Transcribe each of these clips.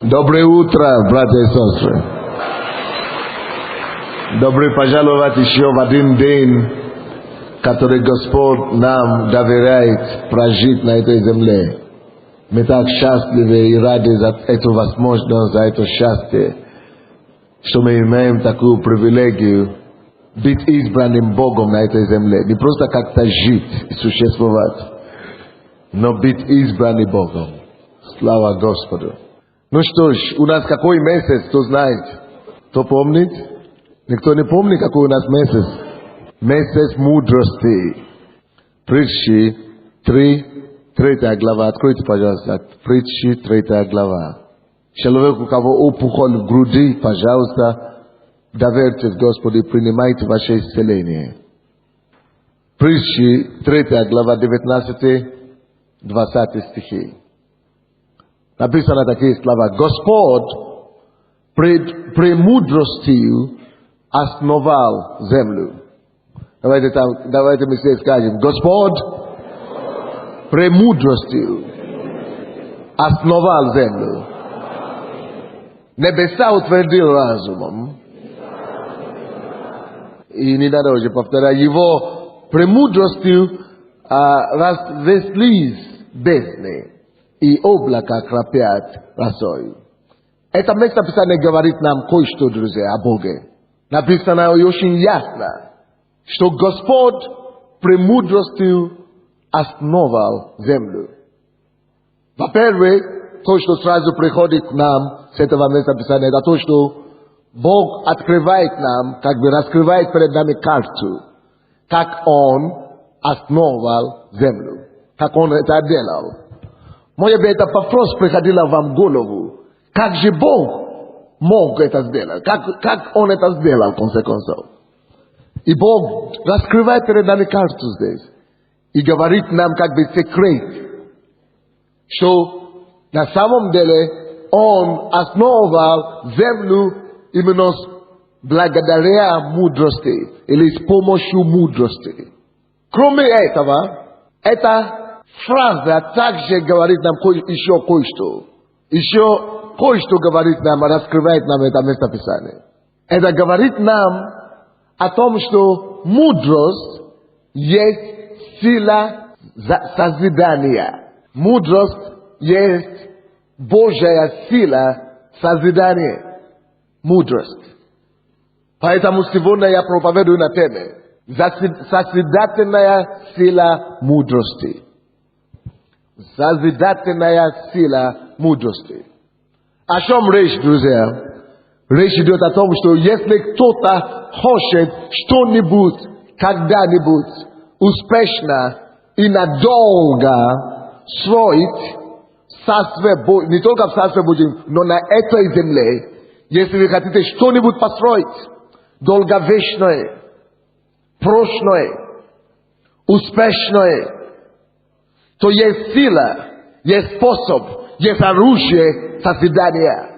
Доброе утро, братья и сестры. Добро пожаловать еще в один день, который Господь нам доверяет прожить на этой земле. Мы так счастливы и рады за эту возможность, за это счастье, что мы имеем такую привилегию быть избранным Богом на этой земле. Не просто как-то жить и существовать, но быть избранным Богом. Слава Господу. Ну что ж, у нас какой месяц, кто знает? Кто помнит? Никто не помнит, какой у нас месяц? Месяц мудрости. Притчи 3 глава. Откройте, пожалуйста. Притчи 3 глава. Человек, у кого опухоль в груди, пожалуйста, доверьтесь Господу и принимайте ваше исцеление. Притчи 3 глава, 19-20 стихи. Написано такие слова. Господь премудростью основал землю. Давайте мы все скажем. Господь премудростью основал землю. Небеса утвердил разумом. И не надо уже повторять. Его премудростью развеслись бездны. И облака крапят росой. Это место Писания говорит нам кое-что, друзья, о Боге. Написано очень ясно, что Господь премудростью основал землю. Во-первых, то, что сразу приходит к нам с этого места Писания, это то, что Бог открывает нам, как бы раскрывает перед нами карту, как Он основал землю, как Он это делал. Может быть, это вопрос приходило вам в голову. Как же Бог мог это сделать? Как Он это сделал, в конце концов? И Бог раскрывает перед нами карту здесь. И говорит нам как бы секрет. Что на самом деле Он основал землю именно благодаря мудрости. Или с помощью мудрости. Кроме этого, это фраза также говорит нам еще кое-что. Еще кое-что говорит нам, раскрывает нам это место Писания. Это говорит нам о том, что мудрость есть сила созидания. Мудрость есть Божья сила созидания. Мудрость. Поэтому сегодня я проповедую на теме созидательная сила мудрости. Созидательная сила мудрости. О чем речь, друзья? Речь идет о том, что если кто-то хочет что-нибудь, когда-нибудь успешно и надолго строить Царствие Божие, не только в Царстве Божьем, но на этой земле, если вы хотите что-нибудь построить, долговечное, прочное, успешное, то есть сила, есть способ, есть оружие созидания.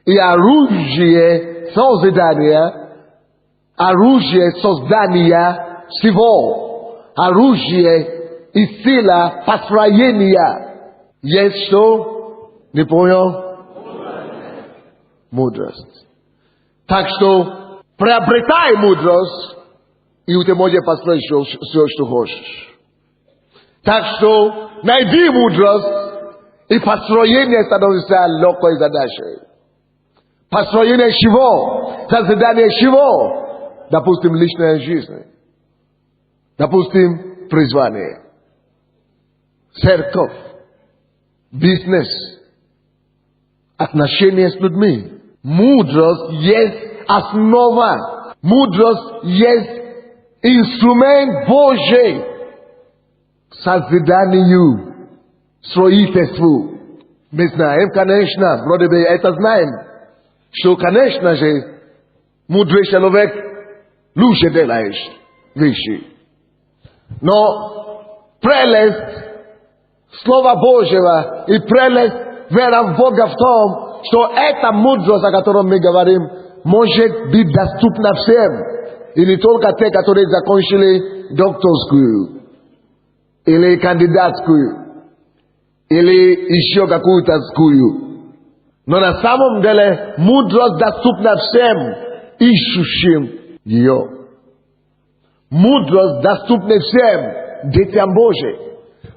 И оружие созидания, оружие создания всего, оружие и сила построения. Есть что? Не понял? Мудрость. Так что приобретай мудрость, и ты можешь построить все, что хочешь. Так что найди мудрость, и построение становится легкой задачей. Построение чего? Созидание чего? Допустим, личная жизнь. Допустим, призвание. Церковь. Бизнес. Отношения с людьми. Мудрость есть основа. Мудрость есть инструмент Божий. Созиданию, строительству. Мы знаем, конечно, вроде бы это знаем, что, конечно же, мудрый человек лучше делает вещи. Но прелесть Слова Божьего и прелесть вера в Бога в том, что эта мудрость, о которой мы говорим, может быть доступна всем. И не только те, которые закончили докторскую или кандидатскую, или еще какую-то скую. Но на самом деле мудрость доступна всем ищущим ее. Мудрость доступна всем детям Божьим.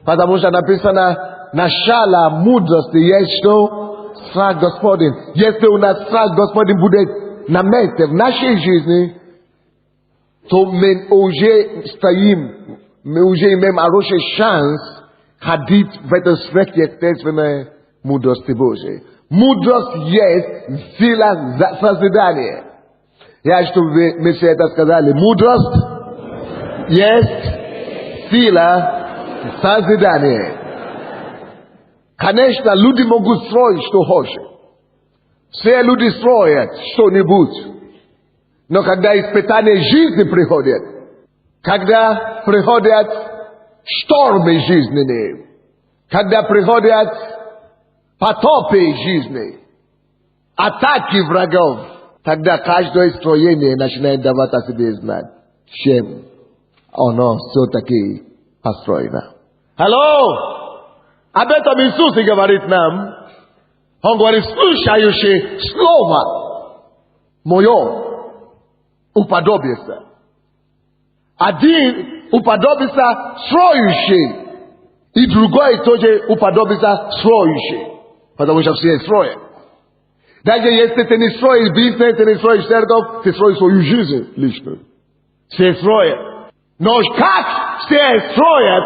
Потому что написано, начало мудрости есть что? Страх Господень. Если у нас страх Господень будет на месте в нашей жизни, то мы уже стоим, мы уже имеем хороший шанс ходить в этой сверхъестественной мудрости Божьей. Мудрость есть сила созидания. Я, чтобы мы все это сказали. Мудрость есть сила созидания. Конечно, люди могут строить, что хотят. Все люди строят что-нибудь. Но когда испытания жизни приходят, когда приходят штормы жизненные, когда приходят потопы жизни, атаки врагов, тогда каждое строение начинает давать о себе знать, чем оно все-таки построено. Алло! Об этом Иисус и говорит нам. Он говорит, слушающий слово мое уподобится. Один уподобится строящий, и другой тоже уподобится строящий. Потому что все строят. Даже если ты не строишь бизнес, ты не строишь церковь, ты строишь свою жизнь личную. Все строят. Но как все строят?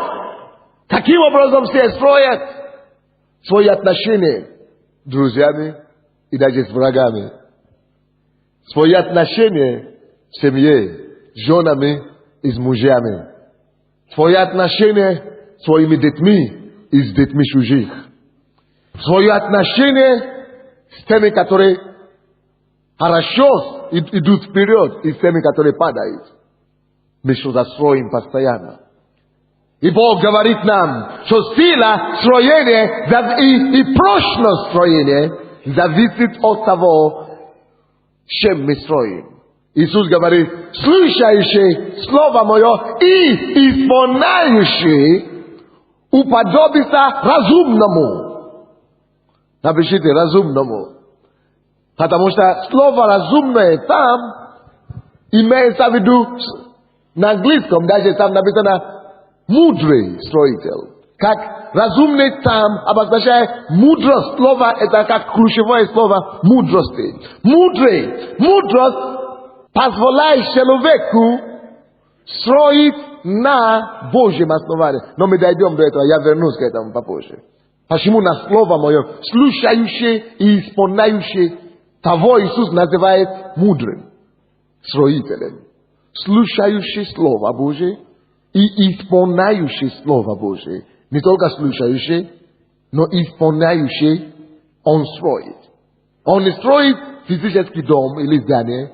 Каким образом все строят? Свои отношения с друзьями и даже с врагами. Свои отношения в семье, с женами и с мужьями. Свои отношения с своими детьми и с детьми чужих. Свои отношения с теми, которые хорошо идут вперед, и с теми, которые падают. Мы что-то строим постоянно. И Бог говорит нам, что сила строения и прочность строения зависит от того, чем мы строим. Иисус говорит, слушающий слово мое и исполняющий уподобится разумному. Напишите разумному. Потому что слово разумное там имеется в виду на английском, даже там написано мудрый строитель. Как разумный там обозначает мудрость. Слово это как ключевое слово мудрости. Мудрый. Мудрость позволяет человеку строить на Божьем основании. Но мы дойдем до этого, я вернусь к этому попозже. Почему на слово мое, слушающий и исполняющий, того Иисус называет мудрым строителем. Слушающий слово Божие и исполняющий слово Божие. Не только слушающий, но исполняющий, он строит. Он не строит физический дом или здание,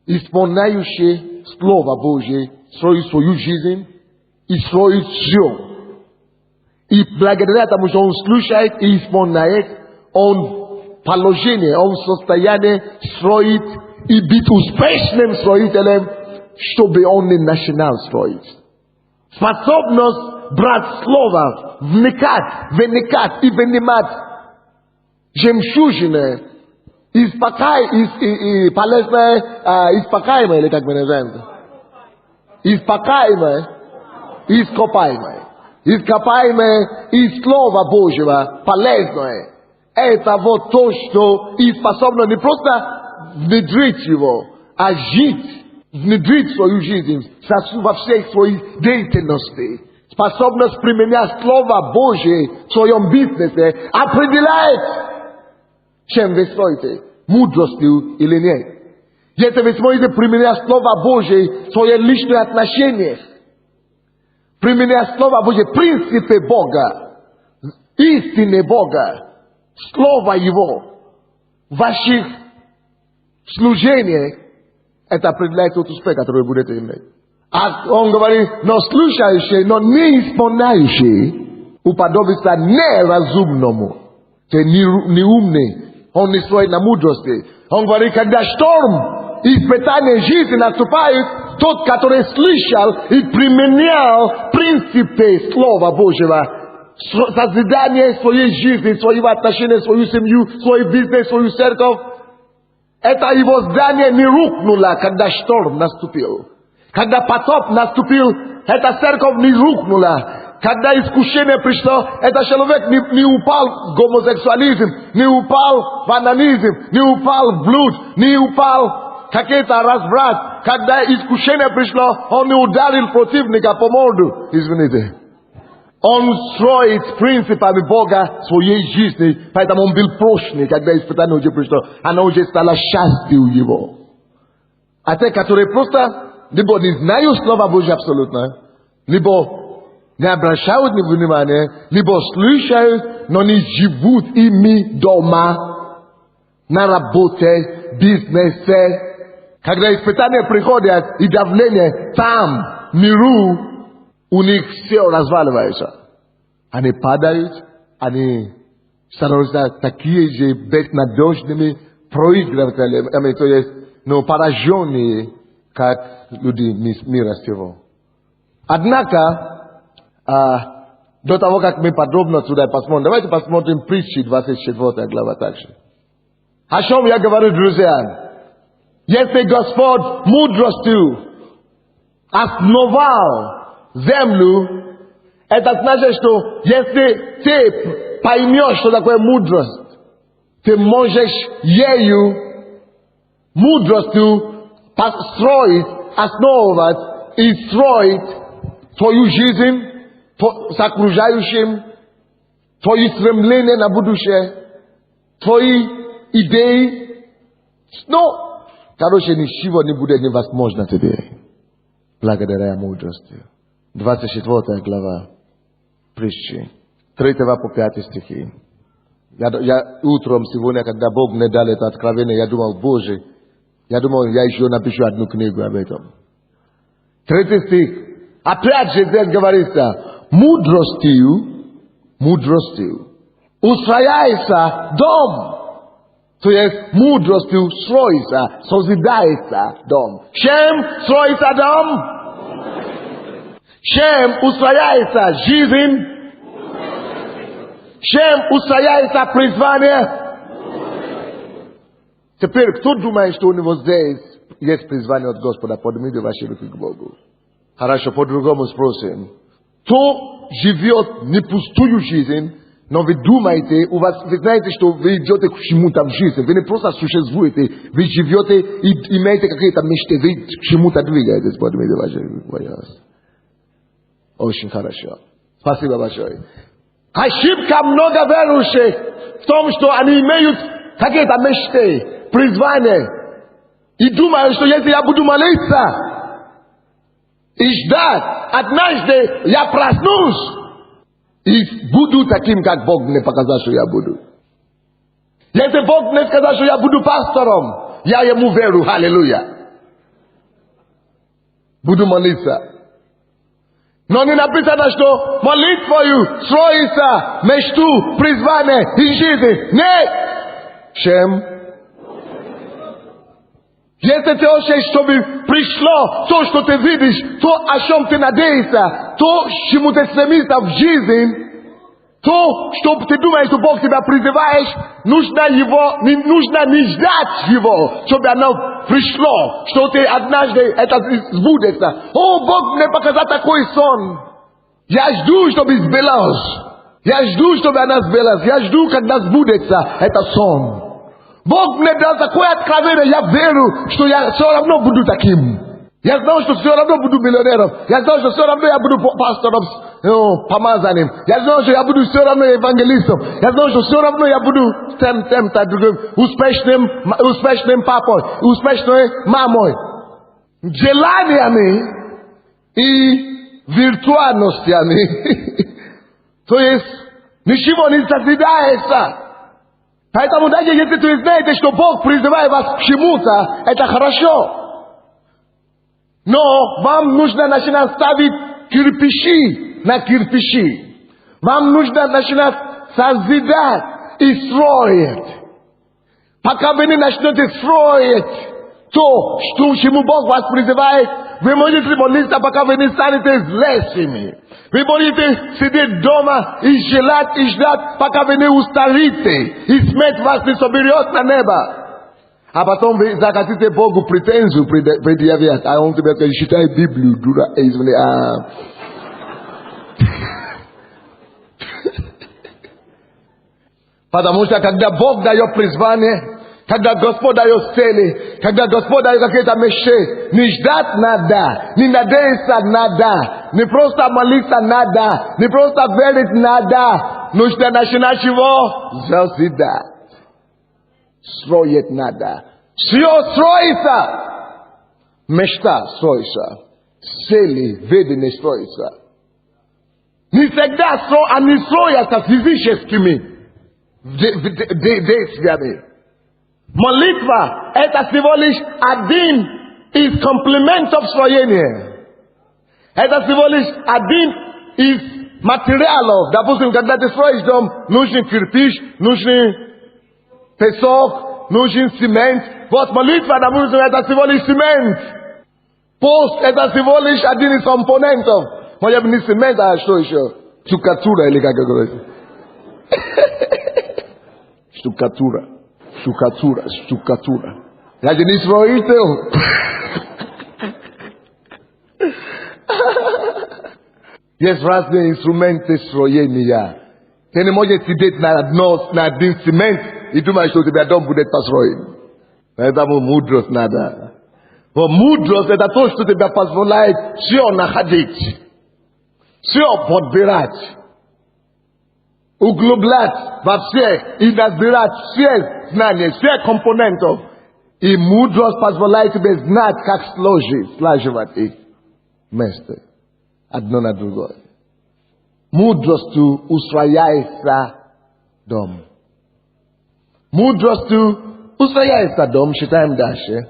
исполняющий слово Божие строит свою жизнь и строит все. И благодаря тому, что он слушает и исполняет, он положение, он в состоянии строить и быть успешным строителем, чтобы он не начинал строить. Способность брать слово, вникать и вынимать жемчужины, испокаемое, или как мы называем? Ископаемое из Слова Божьего, полезное. Это вот то, что и способно не просто внедрить его, а жить, внедрить свою жизнь во всех своих деятельностях. Способность применять Слово Божье в своем бизнесе определяет, чем вы строите, мудростью или нет. Если вы сможете применять Слово Божье в своих личных отношениях, применять Слово Божье, принципы Бога, истины Бога, Слово Его, в ваших служениях, это определяет тот успех, который вы будете иметь. А он говорит, но слушающий, но не исполняющий, уподобится неразумному, то неумный, он не строит на мудрости. Он говорит, когда шторм и испытания жизни наступают, тот, который слышал и применял принципы Слова Божьего, Созидание своей жизни, своего отношения, свою семью, свой бизнес, свою церковь. Это его здание не рухнуло, когда шторм наступил. Когда потоп наступил, эта церковь не рухнула. Когда искушение пришло, этот человек не упал в гомосексуализм, не упал в анонизм, не упал в блуд, не упал в какой-то разврат. Когда искушение пришло, он не ударил противника по морду. Извините. Он строит принципами Бога своей жизни, поэтому он был прочный, когда испытание уже пришло. Оно уже стало счастью его. А те, которые просто либо не знают Слова Божьего абсолютно, либо не обращают внимания, либо слышают, но не живут ими дома, на работе, бизнесе. Когда испытания приходят и давление там, в миру, у них все разваливается. Они падают, они становятся такие же безнадежными проигрывателями, то есть, но пораженные, как люди мира сего. Однако, до того, как мы подробно сюда посмотрим, давайте посмотрим притчи 24 глава также. О чем я говорю, друзья? Если Господь мудростью основал землю, это значит, что если ты поймешь, что такое мудрость, ты можешь ею, мудростью, построить, основывать и строить твою жизнь с окружающим, твои стремления на будущее, твои идеи. Но, короче, ничего не будет невозможно тебе, благодаря мудрости. 24 глава притчи, 3 по 5 стихи. Я утром сегодня, когда Бог мне дал это откровение, я думал, Боже, я еще напишу одну книгу об этом. 3 стих. Опять же здесь говорится, мудростью устрояется дом. То есть мудростью строится, созидается дом. Чем строится дом? Чем устрояется жизнь? Чем устрояется призвание? Теперь, кто думает, что у него здесь есть призвание от Господа? Поднимите ваши руки к Богу. Хорошо, по-другому спросим. Кто живет не пустую жизнь, но вы думаете, вы знаете, что вы идете к чему-то в жизни. Вы не просто существуете, вы живете и имеете какие-то мечты, вы к чему-то двигаетесь. Поднимите ваши руки. Очень хорошо. Спасибо большое. Ошибка много верующих в том, что они имеют какие-то мечты, призвания. И думают, что если я буду молиться и ждать, однажды я проснусь и буду таким, как Бог мне показал, что я буду. Если Бог мне сказал, что я буду пастором, я ему верю, аллилуйя. Буду молиться. Но не написано, что молитвою строится мечту, призвание и жизнь. Нет! Чем? Если ты хочешь, чтобы пришло то, что ты видишь, то, о чем ты надеешься, то, к чему ты стремишься в жизни, то, что ты думаешь, что Бог тебя призывает, нужно не ждать его, чтобы оно пришло, что ты однажды это сбудется. О, Бог мне показал такой сон. Я жду, чтобы сбылось. Я жду, чтобы она сбылась. Я жду, когда сбудется этот сон. Бог мне дал такое откровение, я верю, что я все равно буду таким. Я знал, что все равно буду миллионером. Я знал, что все равно я буду пастором, помазанным. Я знал, что я буду все равно евангелистом. Я знал, что все равно я буду тем-то другим, успешным папой, успешной мамой. Желаниями и виртуальностями. То есть, ничего не созидается. Поэтому даже если вы знаете, что Бог призывает вас к чему-то, это хорошо. Но вам нужно начинать ставить кирпичи на кирпичи. Вам нужно начинать созидать и строить. Пока вы не начнете строить То, что ему Бог вас призывает, вы можете молиться, пока вы не станете злейшими. Вы можете сидеть дома и желать, и ждать, пока вы не устарите, и смерть вас не соберет на небо. А потом вы захотите Богу претензию предъявить, а он тебе скажет, читай Библию, дура, Потому что когда Бог дает призвание, когда Господь дает цели, когда Господь дает какие-то мечты, не ждать надо, не надеяться надо, не просто молиться надо, не просто верить надо, нужно начинать чего? Созидать. Строить надо. Все строится. Мечта строится. Цели, видение строится. Не всегда они строятся физическими действиями. Молитва – это всего лишь один из комплементов строения. Это всего лишь один из материалов. Допустим, когда ты строишь дом, нужен кирпич, нужен песок, нужен цемент. Вот молитва, допустим, это всего лишь цемент. Пост – это всего лишь один из компонентов. Может быть, не цемент, а что еще? Штукатура или как говорится. Штукатура. Я же не строитель. Есть разные инструменты строения. Ты не можешь сидеть на один цемент и думать, что у тебя дом будет построен. Поэтому мудрость надо. Но мудрость это то, что тебе позволяет все находить. Все подбирать. Углублять во все и разбирать все знания, все компонентов. И мудрость позволяет тебе знать, как слаживать их вместе. Одно на другое. Мудростью устрояется дом. Мудростью устрояется дом, читаем дальше.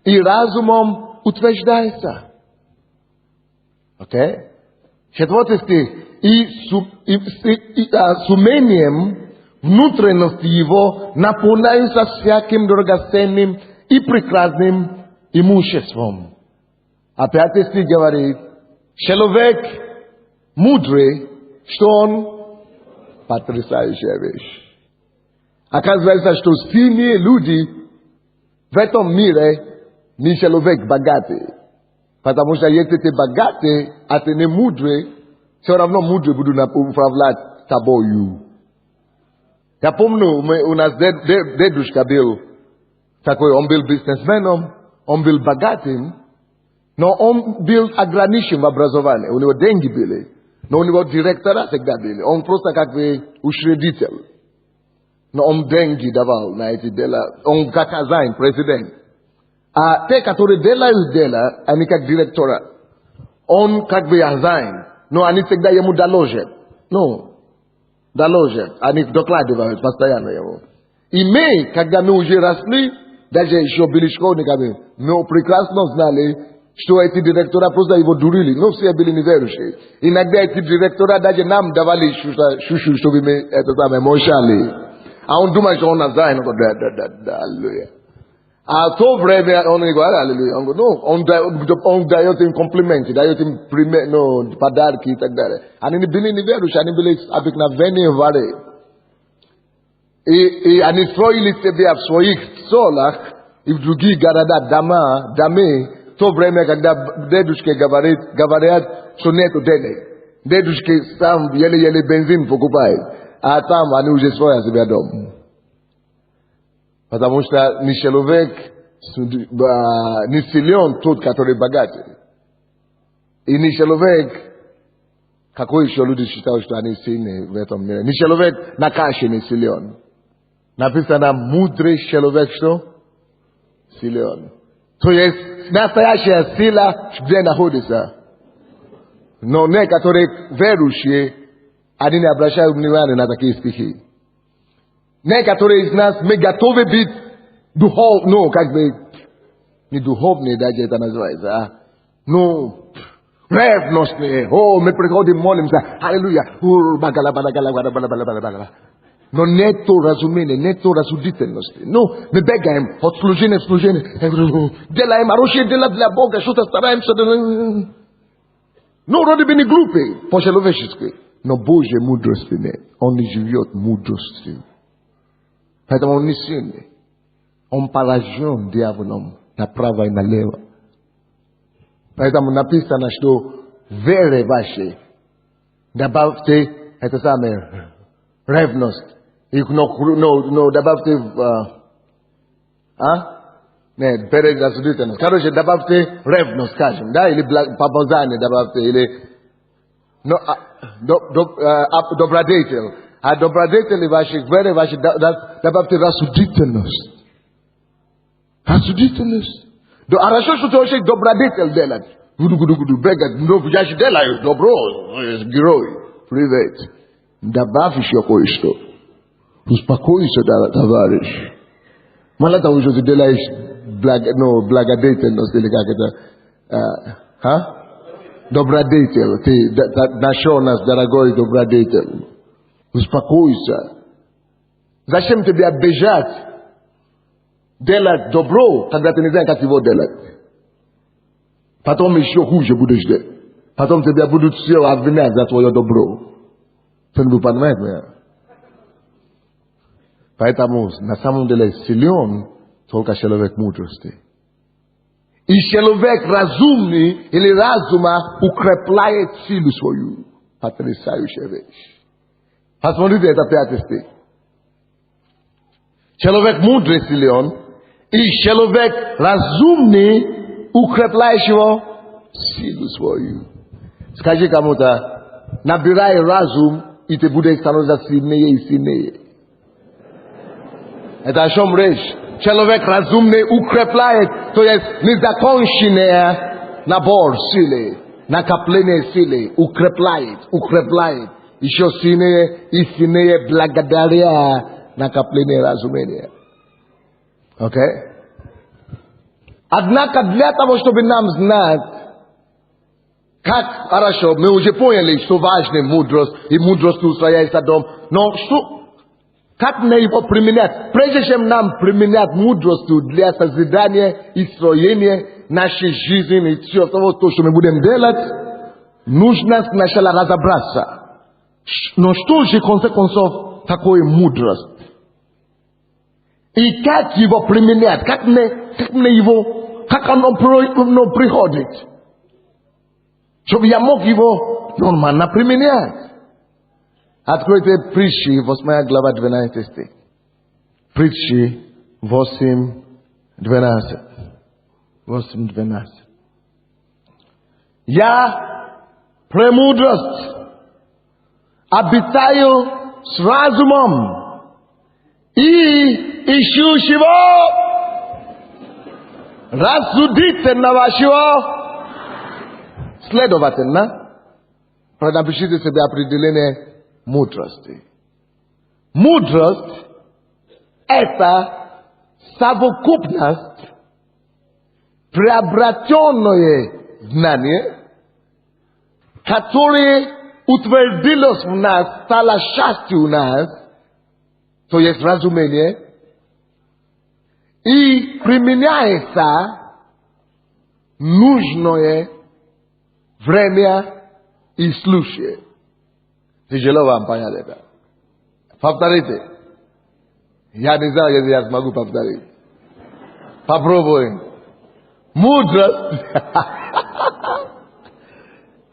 И разумом утверждается. Окей? Четвертый стих. И с умением внутренности его наполняются всяким драгоценным и прекрасным имуществом. А пятый стих говорит, человек мудрый, что он потрясающая вещь. Оказывается, что сильные люди в этом мире не человек богатый. Потому что если ты богатый, а ты не мудрый, все равно мудрый будут управлять тобою. Я помню, у нас дедушка был такой, он был бизнесменом, он был богатым, но он был ограничен в образовании. У него деньги были, но у него директора всегда были. Он просто как бы учредитель. Но он деньги давал на эти дела. Он как хозяин, президент. А те, которые делают дела, они как директора. Он как бы хозяин. Но они всегда ему доложат. Ну, доложат. Они докладывают постоянно ему. И мы, когда мы уже росли, даже еще были школьниками, мы прекрасно знали, что эти директора просто его дурили. Но все были неверующие. Иногда эти директора даже нам давали шушу, чтобы мы это самое молчали. А он думает, что он хозяин. Аллилуйя. А в то время он не говорит аллилуйя. Он дает им комплименты, дает им подарки и так далее. Они не были неверующие, они были обыкновенные вары. И они строили себя в своих селах и в других городах домы. В то время, когда дедушки говорят, что нету денег. Дедушки сам еле-еле бензин покупает. А там они уже строят себя дом. Потому что не человек, не силен тот, который богатый. И не человек, какой еще люди считают, что они сильны в этом мире. Не человек на каше не силен. Написано, мудрый человек что? Силен. То есть, настоящая сила где находится. Но некоторые верующие, они не обращают внимания на такие стихи. Некоторые из нас, мы готовы быть не духовные даже это называется, ревностные. Мы приходим, молимся, аллилуйя. Но нету разумения, нету рассудительности. Ну, мы бегаем от служения к служению. Делаем хорошие дела для Бога, что-то стараемся. Ну, вроде бы не глупый, по-человечески. Но Божьей мудрости нет. Он не живет мудростью. Поэтому он не сильный. Он поражен дьяволом направо и налево. Поэтому написано, что вере вашей добавьте это самое ревность. Но добавьте нет, перед рассудительность. Короче, добавьте ревность, скажем, да, или поболзание добавьте, или добродетель. А добродетели ваших, вере вашей добавьте рассудительность. Рассудительность. А хорошо, что ты очень добродетель делать. Бегать, я же делаю добро, герой. Привет. Добавь еще кое-что. Успокойся, товарищ. Мало того, что ты делаешь благодетельность, или как это, добродетель. Ты нашел нас, дорогой добродетель. Успокойся. Зачем тебе обижать? Делать добро, когда ты не знаешь, как его делать. Потом еще хуже будешь делать. Потом тебя будут все обвинять за твое добро. Ты не понимаешь меня? Поэтому на самом деле силен только человек мудрости. И человек разумный или разума укрепляет силу свою. Потрясающая вещь. Посмотрите, это 5 стих. Человек мудрый силен, и человек разумный укрепляет его силу свою. Скажи кому-то, набирай разум, и ты будешь становиться сильнее и сильнее. Это о чем речь? Человек разумный укрепляет, то есть незаконченный набор силы, накопление силы, укрепляет. Еще сильнее и сильнее благодаря накоплению разумения. Окей? Однако для того, чтобы нам знать, как хорошо, мы уже поняли, что важна мудрость, и мудрость устрояется дом. Но что, как мне его применять? Прежде чем нам применять мудрость для созидания и строения нашей жизни и всего того, что мы будем делать, нужно сначала разобраться. Но что же, в конце концов, такое мудрость? И как его применять? Как оно приходит? Чтобы я мог его нормально применять. Откройте Притчи, 8 глава, 12 стих. Притчи 8, 12. 8, 12. Я премудрость обитаю с разумом и ищу чего? Рассудительного чего? Следовательно, напишите себе определение мудрости. Мудрость – это совокупность, приобретенное знание, которое утвердилось в нас, стало частью у нас, то есть разумение, и применяется нужное время и случай. Тяжело вам понять это. Повторите. Я не знаю, если я смогу повторить. Попробуем. Мудрость –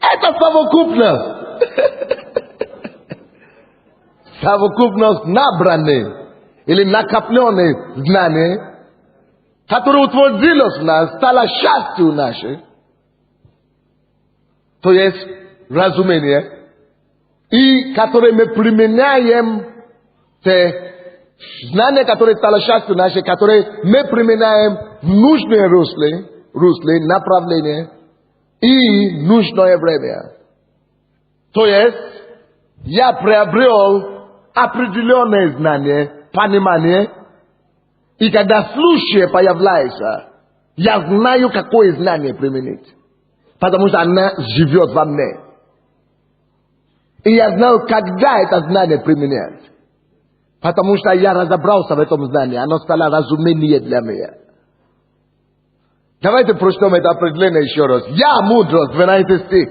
это совокупность. Совокупность набранной или накопленной знаний, которое утвердилось в нас, стало частью нашей, то есть разумение, и которое мы применяем, те знания, которые стало частью нашей, которые мы применяем в нужное русле, направление и нужное время. То есть я приобрел определенное знание, понимание, и когда случай появляется, я знаю, какое знание применить. Потому что она живет во мне. И я знаю, когда это знание применять. Потому что я разобрался в этом знании. Оно стало разумение для меня. Давайте прочтем это определение еще раз. Я мудрость, 12 стих.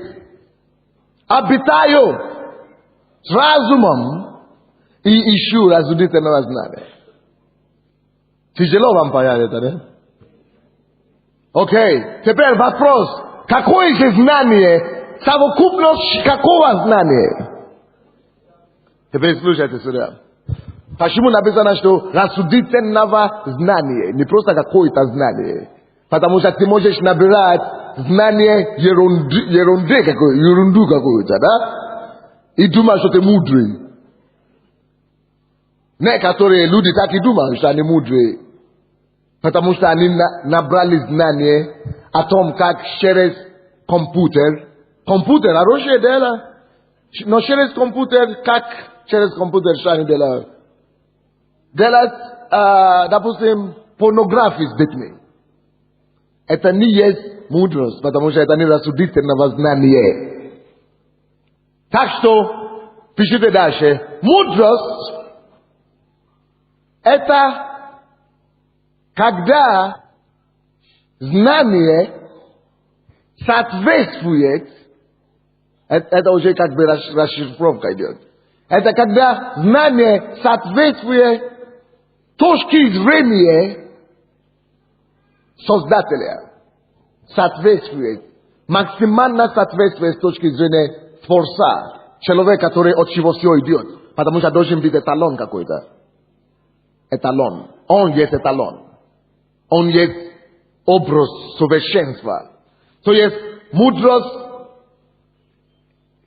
Обитаю с разумом и ищу разудительного знания. Тяжело вам понять это, да? Окей. Теперь вопрос. Какое же знание? Совокупность какого знания? Теперь слушайте сюда. Почему написано, что рассудительного знания? Не просто какое-то знание. Потому что ты можешь набирать знание ерунду какую-то, да? И думаешь, что ты мудрый. Некоторые люди так и думают, что они мудрые. Потому что они набрали знание о том, как через компьютер. Компьютер, хорошее дело. Но через компьютер, как через компьютер что они делают? Делать, допустим, порнографию с детьми. Это не есть мудрость, потому что это не рассудительного знания. Так что, пишите дальше. Мудрость – это когда знание соответствует, это уже как бы расшифровка идет. Это когда знание соответствует точке зрения Создателя. Соответствует. Максимально соответствует с точки зрения Творца. Человек, который от чего все идет. Потому что должен быть эталон какой-то. Эталон. Он есть эталон. Он есть образ совершенства. То есть мудрость,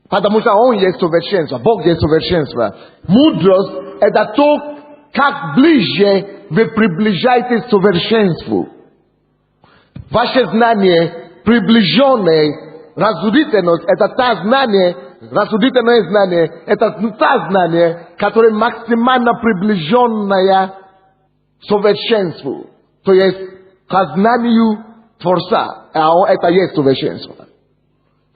потому что он есть совершенство. Бог есть совершенство. Мудрость – это то, как ближе вы приближаетесь к совершенству. Ваше знание, приближенное, рассудительность, это та знание, рассудительное знание, это та знание, которое максимально приближенное к совершенству. То есть, к знанию Творца. А это есть совершенство.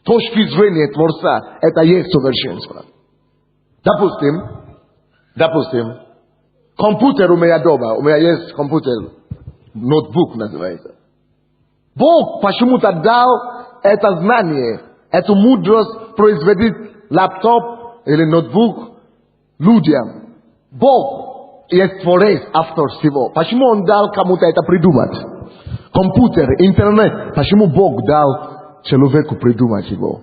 С точки зрения Творца, это есть совершенство. Допустим, компьютер у меня дома, у меня есть компьютер, ноутбук называется. Бог почему-то дал это знание, эту мудрость производить лаптоп или ноутбук людям. Бог есть творец, автор всего. Почему Он дал кому-то это придумать? Компьютер, интернет. Почему Бог дал человеку придумать его?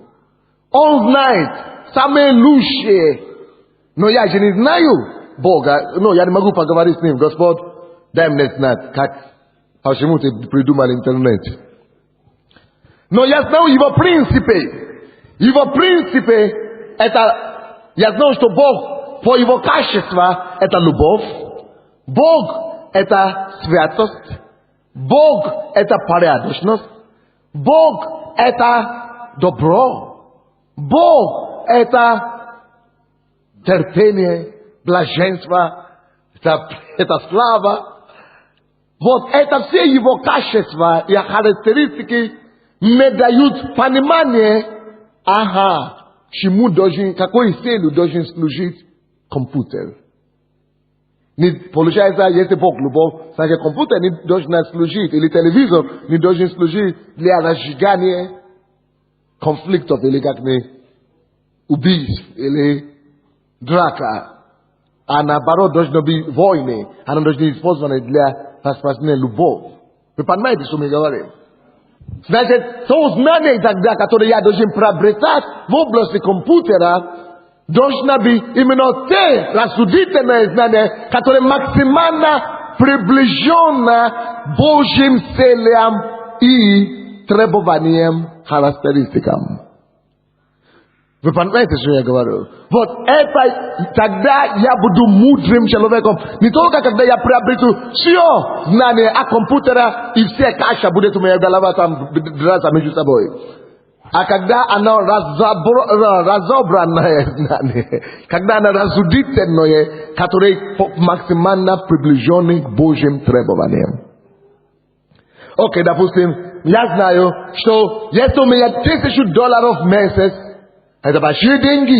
Он знает самые лучшие. Но я же не знаю Бога. Но я не могу поговорить с Ним. Господь, дай мне знать, как. Почему ты придумал интернет? Но я знаю его принципы. Его принципы, это, я знаю, что Бог по его качеству, это любовь. Бог, это святость. Бог, это порядочность. Бог, это добро. Бог, это терпение, блаженство, это слава. Вот это все его качества и характеристики мне дают понимание, чему должен, какой целью должен служить компьютер. Не получается, если Бог любовь, значит компьютер не должен служить, или телевизор не должен служить для разжигания конфликтов, или как не убийств, или драка. А наоборот, должно быть войны, оно должно быть использовано для распространение любовь. Вы понимаете, что мы говорим? Значит, то знание тогда, которое я должен приобретать в области компьютера, должно быть именно те рассудительные знания, которые максимально приближены Божьим целям и требованиям, характеристикам. Вы понимаете, что я говорю? Вот это, тогда я буду мудрым человеком. Не только когда я приобрету все знания о компьютере, и все каша будет у меня голова там драться между собой. А когда оно разобранное знание, когда оно рассудительное, которое максимально приближено к Божьим требованиям. Окей, допустим, я знаю, что если у меня $1000 в месяц, это большие деньги.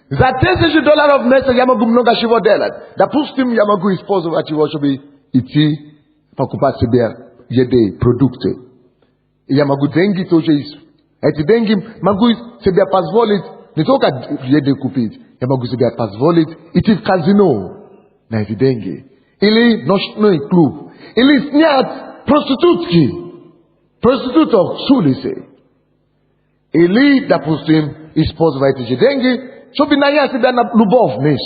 За $1000 внеса я могу много чего делать. Допустим, я могу использовать его, чтобы идти покупать себе еды, продукты. И я могу деньги тоже, эти деньги могу себе позволить не только еды купить, я могу себе позволить идти в казино на эти деньги. Или ночной клуб. Или снять проституток с улицы. Или, допустим, использовать эти деньги, чтобы нанять себя на любовниц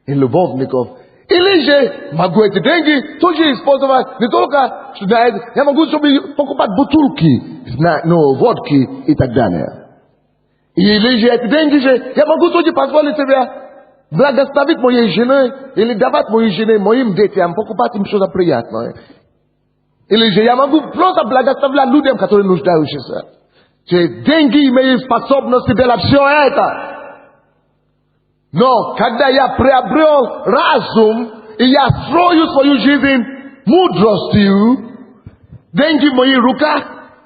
и любовников. Или же могу эти деньги тоже использовать не только, я могу чтобы покупать бутылки, водки и так далее. Или же эти деньги же я могу тоже позволить себе благословить моей жены или давать моей жене, моим детям, покупать им что-то приятное. Или же я могу просто благословлять людям, которые нуждаются. Деньги имеют способность делать все это. Но когда я приобрел разум, и я строю свою жизнь мудростью, деньги в моих руках,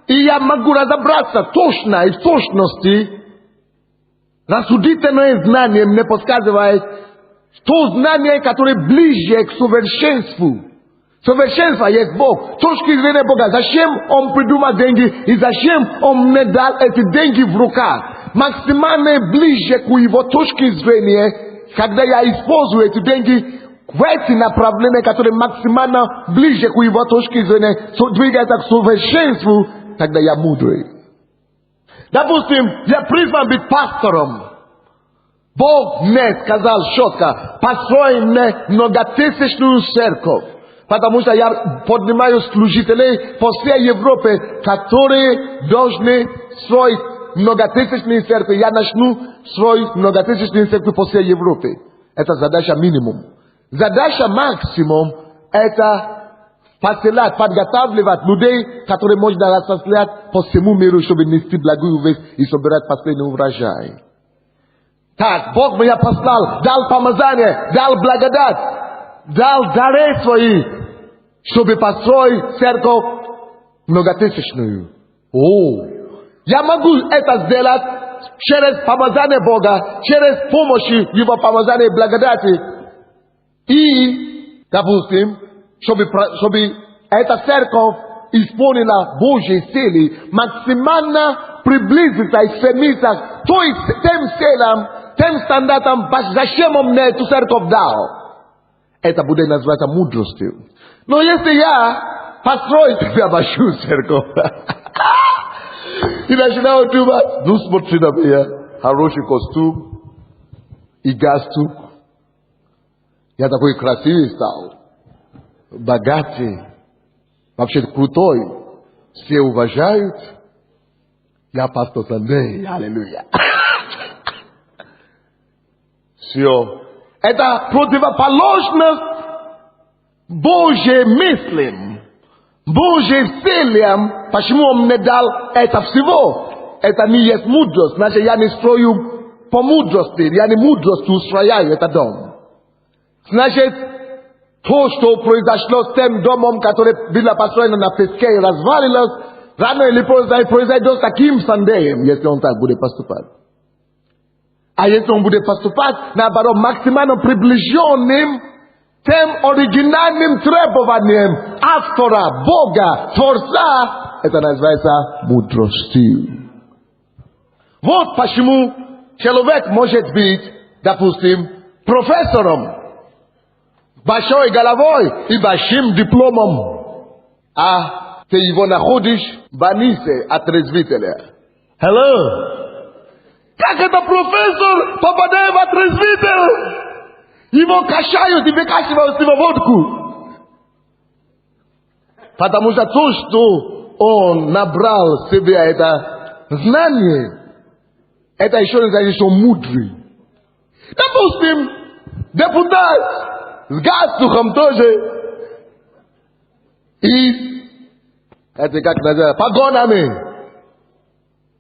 и я могу разобраться точно и в точности, рассудительное знание мне подсказывает, то знание, которое ближе к совершенству. Совершенство есть Бог. С точки зрения Бога, зачем Он придумал деньги и зачем Он мне дал эти деньги в руках? Максимально ближе к Его точке зрения, когда я использую эти деньги в эти направления, которые максимально ближе к Его точке зрения, двигаются к совершенству, тогда я мудрый. Допустим, я призван быть пастором. Бог мне сказал четко, построй мне многотысячную церковь. Потому что я поднимаю служителей по всей Европе, которые должны строить многотысячные церкви. Я начну строить многотысячные церкви по всей Европе. Это задача минимум. Задача максимум – это посылать, подготавливать людей, которые можно распространять по всему миру, чтобы нести благую весть и собирать последний урожай. Так, Бог меня послал, дал помазание, дал благодать, дал дары свои, чтобы построить церковь многотысячную. Я могу это сделать через помазание Бога, через помощь Его помазания и благодати. И, допустим, чтобы эта церковь исполнила Божьи цели, максимально приблизиться и стремиться к тем целям, тем стандартам, зачем Он мне эту церковь дал. Это будет называться мудростью. Но если я построю себе большую церковь и начинаю думать, смотри на меня, хороший костюм и галстук. Я такой красивый стал, богатый, вообще крутой. Все уважают. Я пастор Андрей, аллилуйя. Все. Это противоположность Божьим мыслям, Божьим целям. Почему Он мне дал это всего? Это не есть мудрость. Значит, я не строю по мудрости. Я не мудростью устрояю этот дом. Значит, то, что произошло с тем домом, который было построено на песке и развалилось, рано или поздно произойдет таким сандеем, если он так будет поступать. А если он будет поступать, наоборот, максимально приближенным тем оригинальным требованием автора, Бога, Творца, это называется мудростью. Вот почему человек может быть, допустим, профессором, большой головой и большим дипломом, а ты его находишь в больнице отрезвителя. Hello? Как это профессор попадает в отрезвитель? Его качают и выкачивают его водку. Потому что то, что он набрал себе это знание, это еще не значит, что он мудрый. Допустим, депутат с галстуком тоже. И, это как называется, погонами.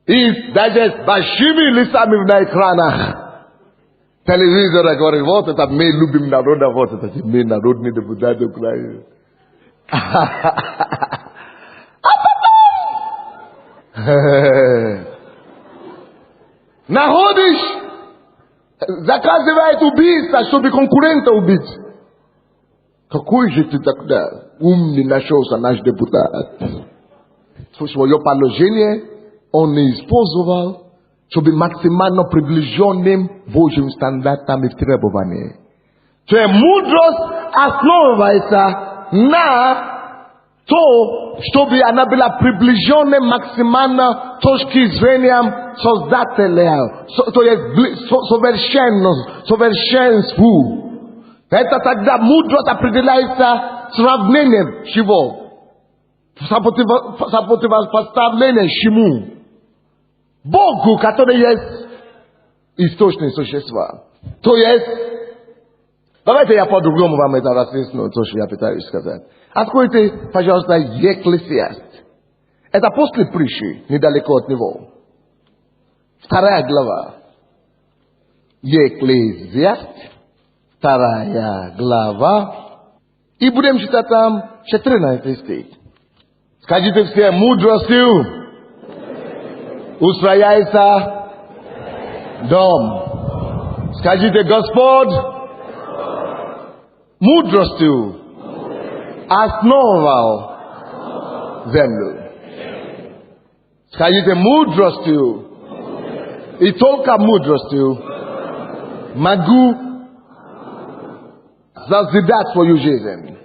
И даже с большими лицами на экранах. Телевизора говорит, вот это мы любим народа, вот это мы народные депутаты Украины. Находишь За каждый бывает убийца, чтобы конкурента убить. Какой же ты тогда умный нашелся наш депутат? Свое положение он не использовал, чтобы максимально приближенным Божьим стандартам и требованиям. То есть мудрость основывается на то, чтобы она была приближенной максимально точки зрения Создателя, то есть совершенству. Это тогда мудрость определяется сравнением чего? Противопоставление чему? Богу, который есть источник существа. То есть, давайте я по-другому вам это разъясню, то, что я пытаюсь сказать. Откройте, пожалуйста, Екклесиаст. Это после притчи, недалеко от него. 2 глава. Екклесиаст, 2 глава. И будем читать там 14 стих. Скажите все, мудростью устрояется дом. Скажите, Господь мудростью основал землю. Скажите, мудростью и только мудростью могу созидать свою жизнь,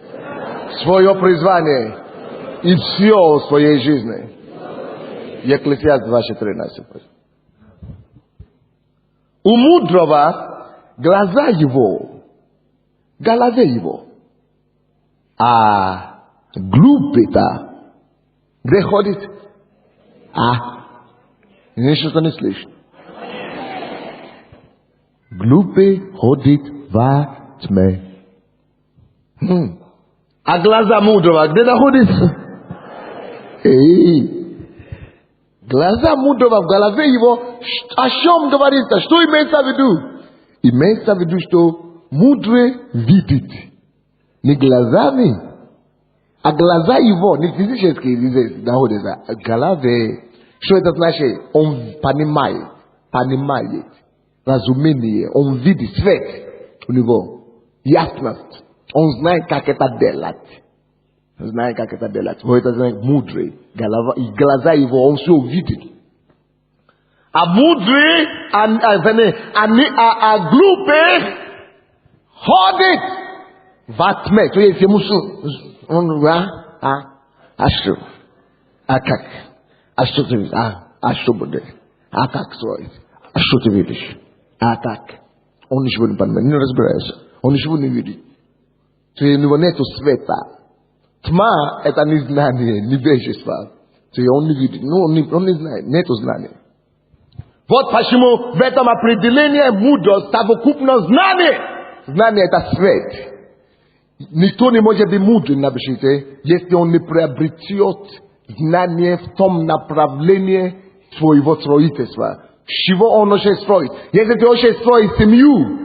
свое призвание и все в своей жизни. Екклесиаст 2:13. У мудрого глаза его, в голове его, а глупый-то где ходит? Ничего не слышит. Глупый ходит во тьме. А глаза мудрого где находятся? Глаза мудрого в голове его, о чем говорится? Что имеется в виду? Имеется в виду, что мудрый видит не глазами, а глаза его, не физически находятся в голове. Что это значит? Он понимает, разумение, он видит свет у него, ясность. Он знает, как это делать. Знает, как это делать. Вот это значит мудрый. И глаза его, он все видит. А мудрый, а глупый ходит во тьме. То есть ему он а что? А как? А что ты видишь? А что будет? А как строить? А что ты видишь? А как? Он ничего не понимает, не разбирается. Он ничего не видит. То есть у него нету света. Тьма – это незнание, невежество. То есть он не видит, он не знает, нету знания. Вот почему в этом определении мудрость совокупно знание. Знание – это свет. Никто не может быть мудрым, напишите, если он не приобретет знание в том направлении своего строительства. Чего он может строить? Если ты хочешь строить семью,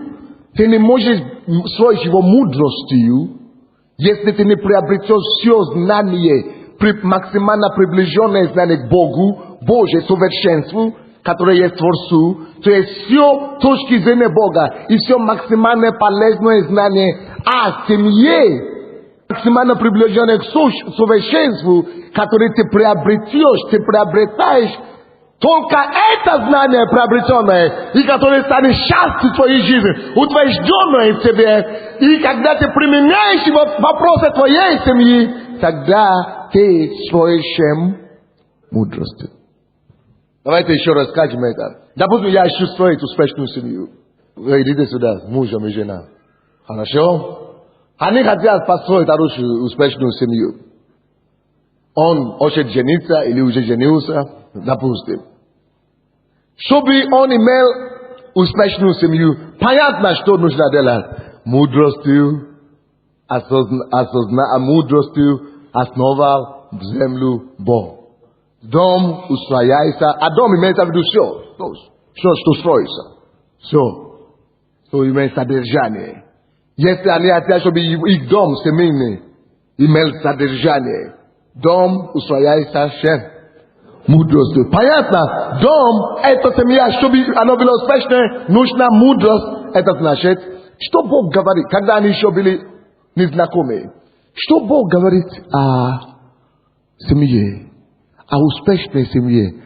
ты не можешь строить его мудростью, если ты не приобретешь все знание, максимально приближенное знание к Богу, Божье совершенству, которое есть Творцу, то есть все точки зрения Бога и все максимально полезное знание о семье, максимально приближенное к совершенству, которое ты приобретаешь, только это знание приобретенное, и которое станет счастьем твоей жизни, утвержденное в тебе, и когда ты применяешь его в вопросы твоей семьи, тогда ты строишь мудростью. Давайте еще раз скажем это. Допустим, я ищу строить успешную семью. Вы идите сюда, мужем и жена. Хорошо? Они хотят построить хорошую, успешную семью. Он хочет жениться или уже женился, допустим. Чтобы он имел успешную семью, понятно, что нужно делать. Мудростью, мудростью основал землю Бог. Дом устрояется, а дом имеется в виду все, что строится. Все, что имеет содержание. Если они хотят, чтобы их дом семейный имел содержание, дом устрояется Mudrost. Понятно? Дом — это семья, чтобы оно было успешное, нужна мудрость. Это значит, что Бог говорит, когда они еще были незнакомые. Что Бог говорит о семье, о успешной семье?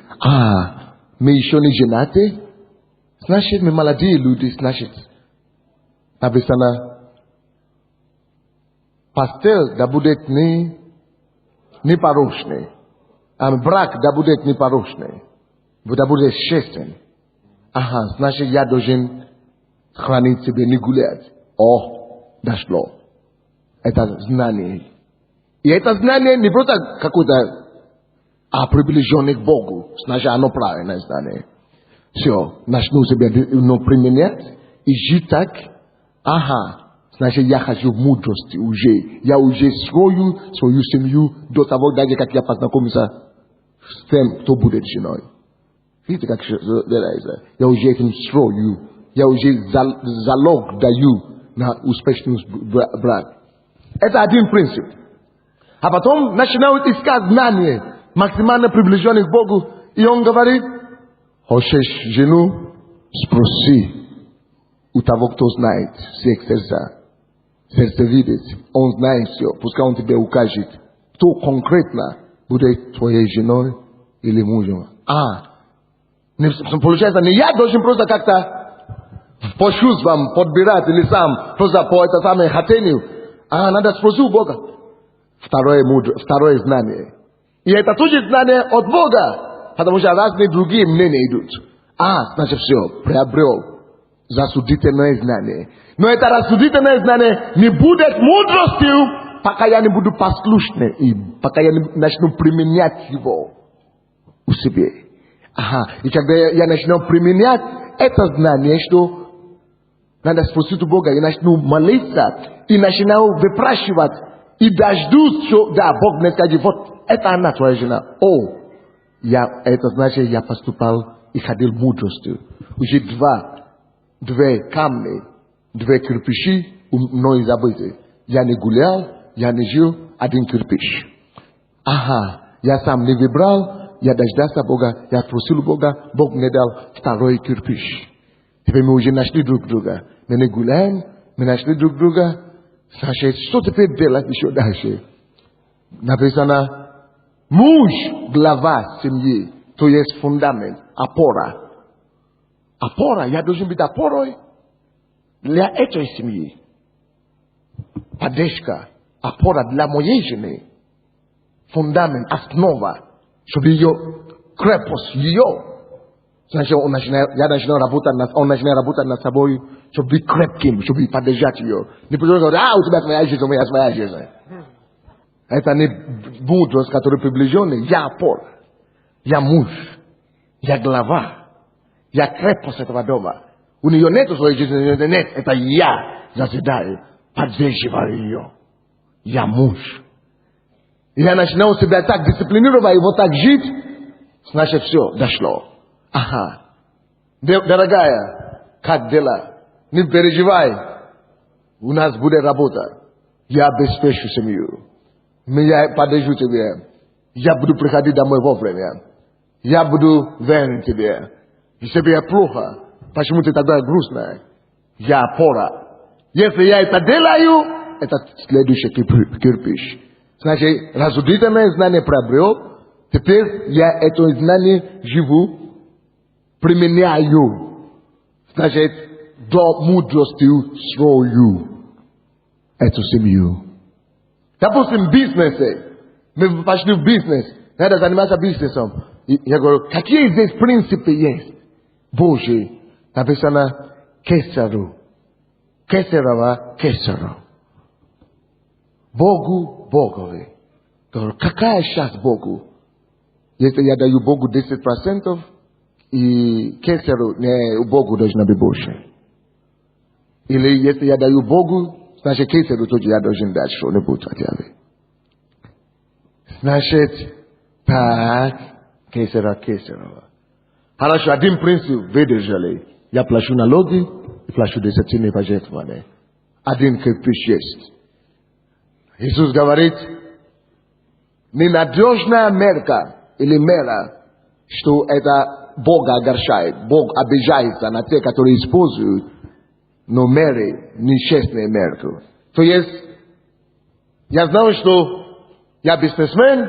Мы еще не женаты? Значит, мы молодые люди, значит, написано, постель да будет непорочный, брак да будет непорочный, да будет честен. Значит, я должен хранить себе, не гулять. Дошло. Это знание. И это знание не просто какое-то приближенное к Богу. Значит, оно правильное знание. Все, начну себя применять и жить так. Значит, я хочу мудрости уже. Я уже строю свою семью до того, даже как я познакомился с тем, кто будет женой. Видите, как делается? Я уже этим строю. Я уже залог даю на успешный брак. Это один принцип. А потом начинают искать знания, максимально приближенных к Богу. И он говорит, хочешь жену? Спроси у того, кто знает всех сердца. Сердце видит, он знает все. Пускай он тебе укажет, кто конкретно будет твоей женой или мужем. Получается, не я должен просто как-то по чувствам подбирать или сам просто по это самое хотению. Надо спросить у Бога. Второе знание. И это тоже знание от Бога. Потому что разные другие мнения идут. Значит, все, приобрел засудительное знание. Но это рассудительное знание не будет мудростью, пока я не буду послушным им, пока я не начну применять его у себе. И когда я начну применять это знание, что надо спросить у Бога, я начну молиться, и начинаю выпрашивать, и дождусь, что да, Бог мне скажет, вот это она твоя жена. Это значит, я поступал и ходил мудростью. Уже две камни, две кирпичи мной забыты. Я не гулял, я не жил, один кирпич. Я сам не выбрал, я дождался Бога, я спросил Бога, Бог мне дал второй кирпич. Теперь мы уже нашли друг друга. Мы не гуляем, мы нашли друг друга. Значит, что теперь делать еще дальше? Написано, муж — глава семьи, то есть фундамент, опора. Опора, я должен быть опорой для этой семьи. Поддержка, опора для моей жены. Фундамент, основа, чтобы ее крепость, ее. Значит, он начинает работать над собой, чтобы быть крепким, чтобы поддержать ее. Не просто говорить, у тебя своя жизнь, у меня своя жизнь. Это не мудрость, которая приближенная. Я опора, я муж, я глава, я крепость этого дома. У нее нет своей жизни, нет, это я заседаю, поддерживаю ее. Я муж. И я начинаю себя так дисциплинировать, и вот так жить, значит, все, дошло. Дорогая, как дела? Не переживай. У нас будет работа. Я обеспечу семью. Я поддержу тебе. Я буду приходить домой вовремя. Я буду верен тебе. Если тебе плохо, почему ты тогда грустная? Я опора. Если я это делаю, это следующий кирпич. Значит, рассудительное знание приобрел. Теперь я это знание живу, применяю. Значит, до мудрости строю эту семью. Допустим, в бизнесе. Мы пошли в бизнес. Надо заниматься бизнесом. Я говорю, какие здесь принципы есть? Божьи. Написано Кесару. Кесарова Кесару. Богу Богови. Говорю, какая часть Богу? Если я даю Богу 10%, и Кесару у Богу должно быть больше. Или если я даю Богу, значит Кесару тоже я должен дать что-нибудь хотя бы. Значит, так, Кесарова. Хорошо, один принцип выдержали. Я плачу налоги и плачу десятины пожертвования. Один кирпич есть. Иисус говорит, ненадежная мерка или мера что это Бога огорчает. Бог обижается на тех, которые используют, но меры нечестные меры. То есть, я знаю, что я бизнесмен,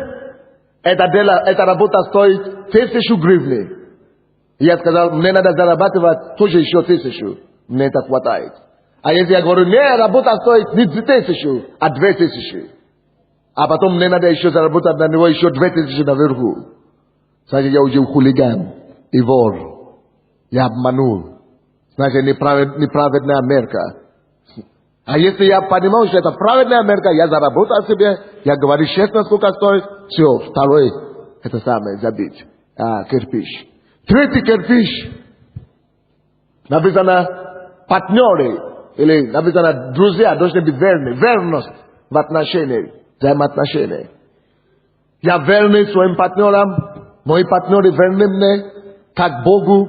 эта работа стоит 1000 гривен. Я сказал, мне надо зарабатывать тоже еще 1000. Мне это хватает. А если я говорю, не, работа стоит не 1000, а 2000. А потом мне надо еще заработать на него еще 2000 наверху. Значит, я уже хулиган и вор. Я обманул. Значит, неправедная мерка. А если я понимаю, что это праведная мерка, я заработал себе, я говорю честно, сколько стоит, все, второй, это самое, забить. Кирпич. Третий кирпич. Написано, партнеры, или написано, друзья должны быть верны. Верность в отношениях, взаимоотношениях. Я верный своим партнерам, мои партнеры верны мне, как Богу,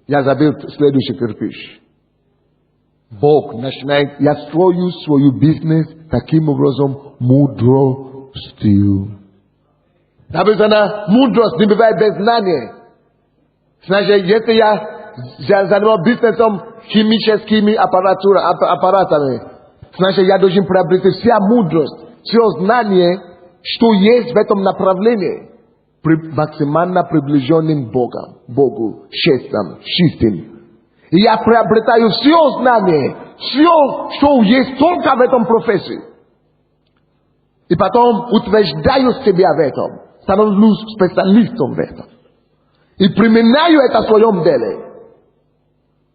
я забил следующий кирпич. Бог начинает, я строю свою бизнес таким образом мудростью. Написано, мудрость не бывает без знания. Значит, если я занимаюсь бизнесом химическими аппаратами, значит, я должен приобрести вся мудрость, все знание, что есть в этом направлении, максимально приближенным к Богу, чистым. И я приобретаю все знание, все, что есть только в этом профессии. И потом утверждаю себя в этом, становлюсь специалистом в этом. И применяю это в своем деле.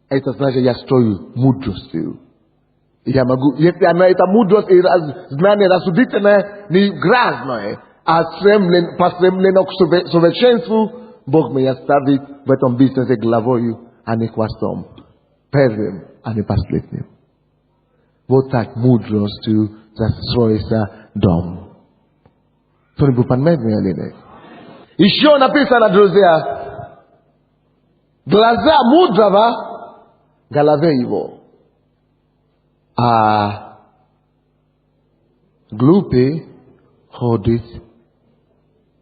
Это значит, я строю мудростью. И я могу, если она эта мудрость и знание рассудительное, не грязное, а постремлено к совершенству, Бог меня ставит в этом бизнесе главою, а не хвостом. Первым, а не последним. Вот так мудростью застроится дом. Кто-нибудь понимает меня или нет? Еще написано, друзья, глаза мудрого в голове его, а глупый ходит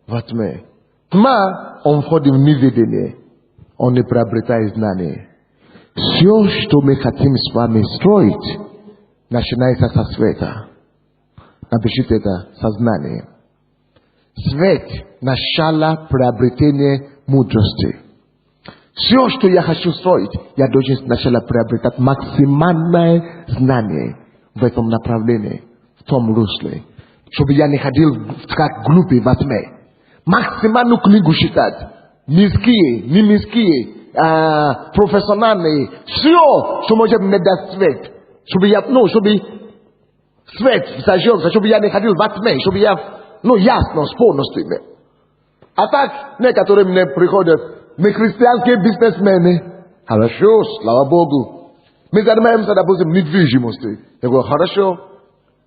во тьме. Тьма, он входит в неведение, он не приобретает знания. Все, что мы хотим с вами строить, начинается со света. Напишите это, сознание. Свет – начало приобретения мудрости. Все, что я хочу строить, я должен сначала приобретать максимальное знание в этом направлении, в том русле, чтобы я не ходил как глупый во тьме. Максимальную книгу читать. Мирские, не мирские, профессиональные. Все, что может мне дать свет. Чтобы я, чтобы свет зажегся, чтобы я не ходил во тьме, чтобы я, ясно, с полностью. А так, некоторые мне приходят, мы христианские бизнесмены. Хорошо, слава Богу. Мы занимаемся, допустим, недвижимостью. Я говорю, хорошо.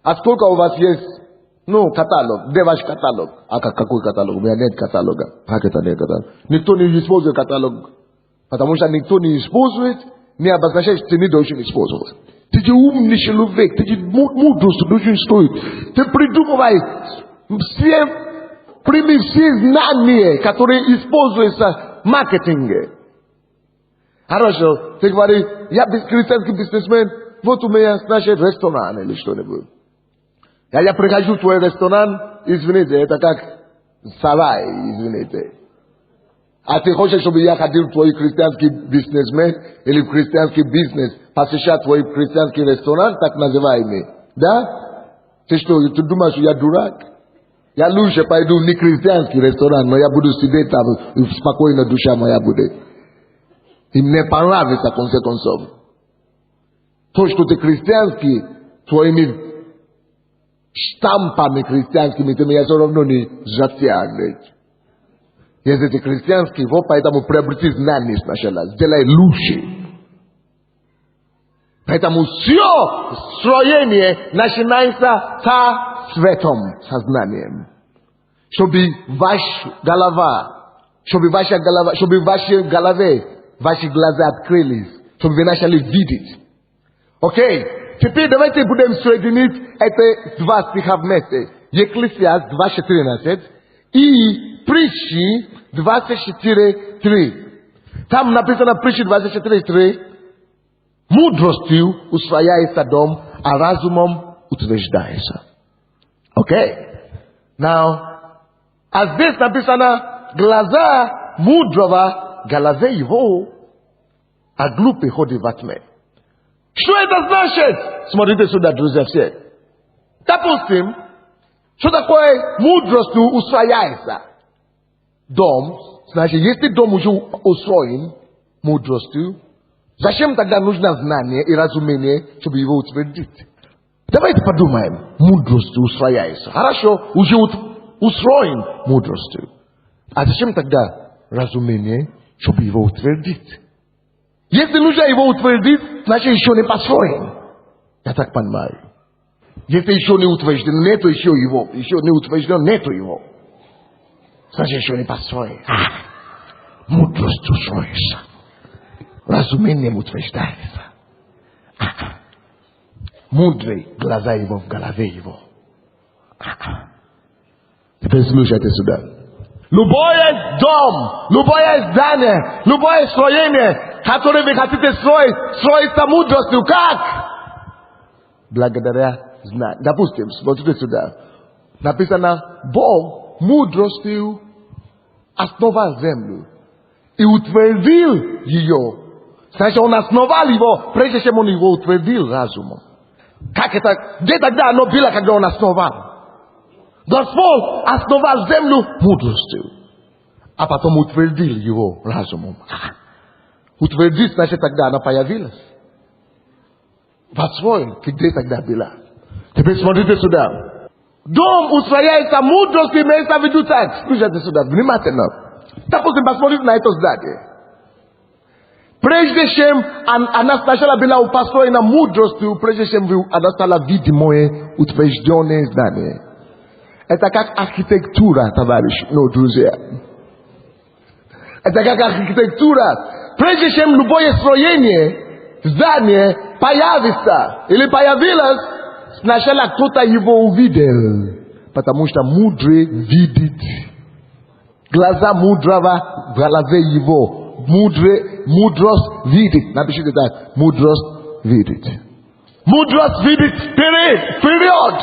А сколько у вас есть, каталог? Где ваш каталог? А какой каталог? У меня нет каталога. Как это нет каталога? Никто не использует каталог. Потому что никто не использует, не обозначает, что ты не должен использовать. Ты же умный человек, ты же мудрость должен стоить. Ты придумывай прими все знания, которые используются в маркетинге. Хорошо, ты говоришь, я христианский бизнесмен, вот у меня, значит, ресторан или что-нибудь. Я прихожу в твой ресторан, извините, это как сарай, извините. А ты хочешь, чтобы я ходил в твой христианский бизнесмен или в христианский бизнес, посещать твой христианский ресторан, так называемый, да? Ты что, ты думаешь, что я дурак? Я лучше пойду в нехристианский ресторан, но я буду сидеть там, и спокойно душа моя будет. И мне понравится, в конце концов. То, что ты христианский, твоими штампами христианскими, ты меня все равно не затянешь. Если ты христианский, вот поэтому приобрети знания сначала, сделай лучше. Поэтому все строение начинается со светом, сознанием. Чтобы ваша голова, чтобы в вашей голове ваши глаза открылись, чтобы вы начали видеть. Окей? Теперь давайте будем соединить эти два стиха вместе. Екклесиаст 2:14 i Prishi 24:3. Tam napisana Prishi 24:3. Mądrością uswajaється dom, a rozumem utверждається. Okay? Now, a здесь написано, глаза мудрого голове его, а глупый ходит во тьме. Что это значит? Смотрите сюда, друзья, все. Допустим, что такое мудростью усвояется? Дом, значит, если дом уже устроен мудростью, зачем тогда нужно знание и разумение, чтобы его утвердить? Давайте подумаем. Мудростью усвояется. Хорошо, уже устроен мудростью. А зачем тогда разумение, чтобы его утвердить? Если нужно его утвердить, значит еще не построен. Я так понимаю. Если еще не утвержден, нету еще его. Еще не утвержден, нету его. Значит еще не построен. Мудрость устроится. Разумением утверждается. Мудрый глаза его в голове его. Теперь слушайте сюда. Любой дом, любое здание, любое строение, которое вы хотите строить, строится мудростью. Как? Благодаря знанию. Допустим, смотрите сюда. Написано, Бог мудростью основал землю и утвердил ее. Значит, он основал его, прежде чем он его утвердил разумом. Как это? Где тогда оно было, когда он основал? Господь основал землю мудростью, а потом утвердил его разумом. Утвердить, значит, тогда она появилась. Построен, где тогда была. Теперь смотрите сюда. Дом устрояется мудростью, имеется в виду так. Слушайте сюда, внимательно. Допустим, посмотрите на это здание. Прежде чем она сначала была построена мудростью, прежде чем она стала видимое, утвержденное здание. Это как архитектура, товарищи, друзья. Это как архитектура. Прежде чем любое строение, здание появится или появилось, сначала кто-то его увидел. Потому что мудрый видит. Глаза мудрого в голове его. Мудрость видит. Напишите так. Мудрость видит. Мудрость видит вперед.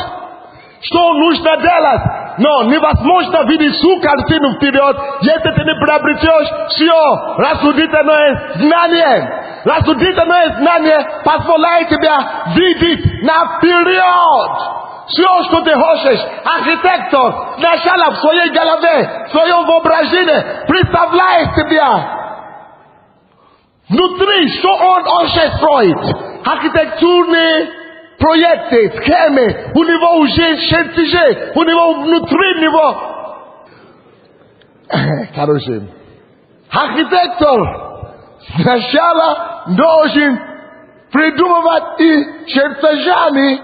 Что нужно делать? Но невозможно видеть всю картину вперед, если ты не приобретешь все. Рассудительное знание. Рассудительное знание позволяет тебе видеть наперед. Все, что ты хочешь. Архитектор сначала в своей голове, в своем воображении представляет себя. Внутри, что он хочет строить. Архитектурные проекты, схемы, у него уже чертежи, у него внутри него. Хороший. Архитектор сначала должен придумывать и чертежами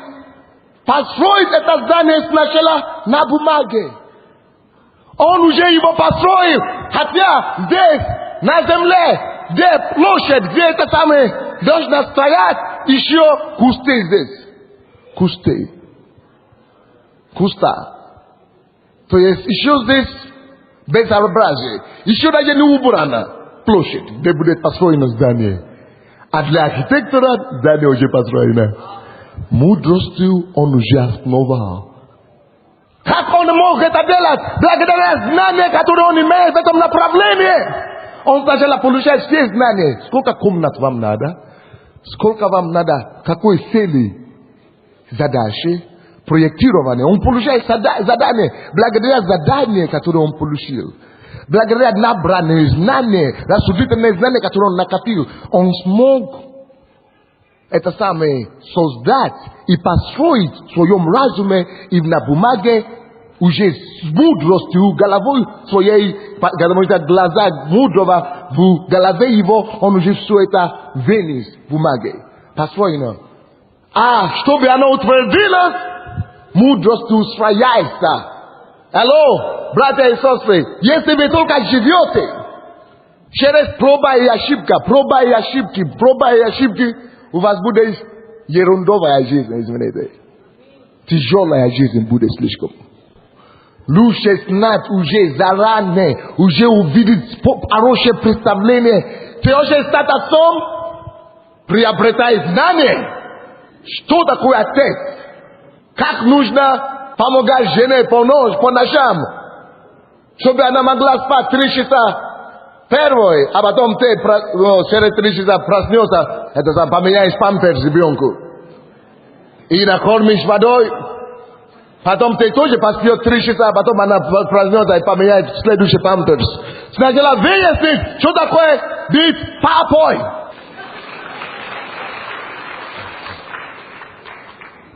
построить это здание сначала на бумаге. Он уже его построил, хотя здесь, на земле, где площадь, где это самое должно стоять, еще кусты здесь. Кусты. Куста. То есть еще здесь безобразие. Еще даже не убрана площадь, где будет построено здание. А для архитектора здание уже построено. Мудростью он уже основал. Как он мог это делать? Благодаря знанию, которое он имеет в этом направлении. Он сначала получает все знания. Сколько комнат вам надо? Сколько вам надо? Какой цели? Задачи? Проектирование. Он получает задание. Благодаря заданию, которое он получил. Благодаря набранные знания, рассудительные знания, которые он накопил. Он смог это самое создать и построить в своем разуме и на бумаге уже с мудростью головой своей, глаза мудрого в голове его, он уже все это вынес в бумаге. Построено. А чтобы оно утвердилось, мудростью устрояется. Алло, братья и сестры, если вы только живете через проба и ошибки, у вас будет ерундовая жизнь, извините. Тяжелая жизнь будет слишком. Lushesnat uje zarane, uje uvidit aroše представление. Ты уже статусом приобретает знание, что такое отец, как нужно помогать жене по ночам, чтобы она могла спать 3 часа первой, а потом ты через 3 часа проснется, это сам поменяешь памперс ребенку и накормишь водой. Потом ты тоже поспет 3 часа, потом она проснется и поменяет следующий памперс. Сначала выяснить, что такое быть папой.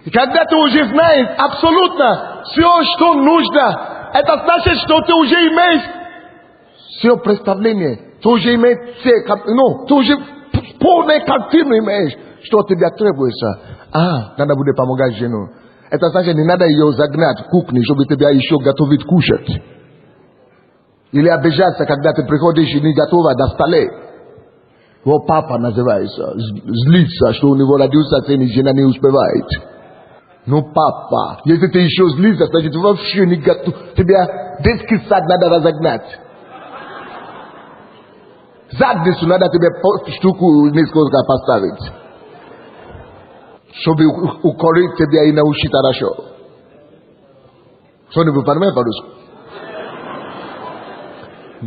И когда ты уже знаешь абсолютно все, что нужно, это значит, что ты уже имеешь все представление. Ты уже имеешь все, ты уже полную картину имеешь, что тебе требуется. Надо будет помогать жену. Это значит, не надо ее загнать в кухню, чтобы тебя еще готовить кушать. Или обижаться, когда ты приходишь и не готова до стола. Вот папа называется. Злится, что у него родился сын, и жена не успевает. Ну, папа, если ты еще злишься, значит, вообще не готов. Тебя детский сад надо разогнать. Задницу надо тебе штуку несколько поставить, чтобы укорить тебя и научить хорошо. Что-нибудь понимаете по-русски?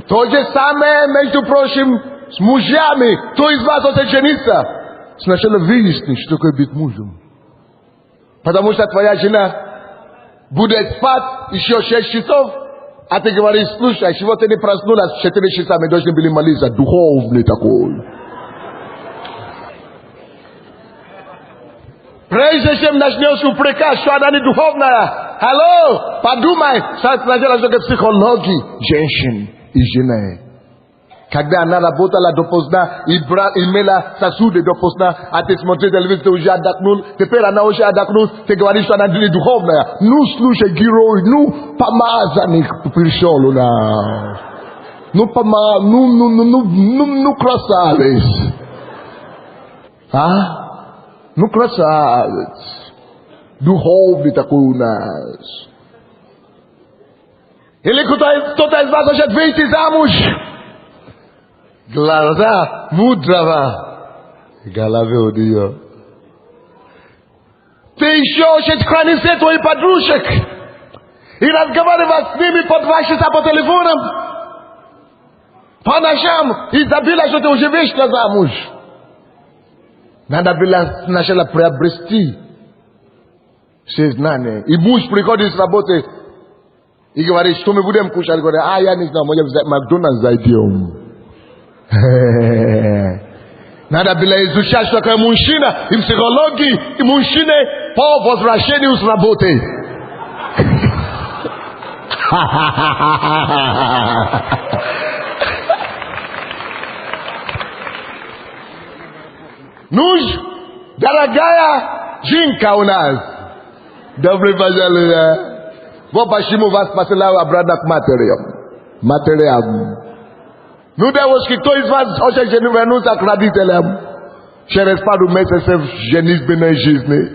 То же самое, между прочим, с мужьями. Кто из вас хочет жениться? Сначала выясни, что такое быть мужем. Потому что твоя жена будет спать еще 6 часов, а ты говоришь: слушай, чего ты не проснулась в 4 часа, мы должны были молиться. Духовный такой. Прежде чем начнешь упрекать, что она не духовная, алло, подумай, сначала что психологии женщин и жены. Когда она работала допоздна и имела сосуды допоздна, а ты смотришь телевизор, ты уже отдохнул, теперь она уже отдохнул, ты говоришь, что она не духовная. Ну, слушай, герой, ну, помазанник пришел у нас. Ну, красавец. Ну, красавец. Духовный такой у нас. Или кто-то из вас хочет выйти замуж? Глаза мудрого, голове у нее. Ты еще хочешь хранить все твои подружек и разговаривать с ними по 2 часа по телефонам, по ночам, и забыла, что ты уже вышла замуж. Надо было сначала приобрести все знания. И муж приходит с работы и говорит: что мы будем кушать? Говорит: я не знаю, может в Макдональдс зайдем. Надо было изучать, что такое мужчина и психологии, и мужчины по возвращению с работы. Ну, дорогая Жинка у нас, добрый пожалуйста. Вот почему вас посылаю обратно к материям. Ну, девушки, кто из вас хочет вернуться к родителям? Через пару месяцев женитьбы жизни.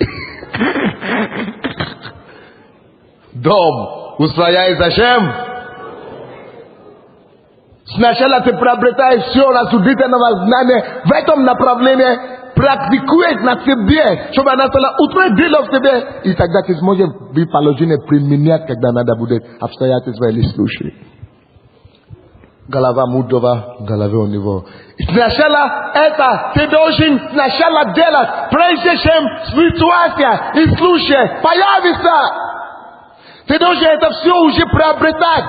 Дом устрояет зачем? Сначала ты приобретаешь все рассудительного знания в этом направлении, практикуешь на себе, чтобы она стала утвердила в тебе, и тогда ты сможешь быть положение применять, когда надо будет обстоятельства или случаи. Голова мудрого, голове у него. Сначала это ты должен сначала делать, прежде чем ситуация и случай появится. Ты должен это все уже приобретать.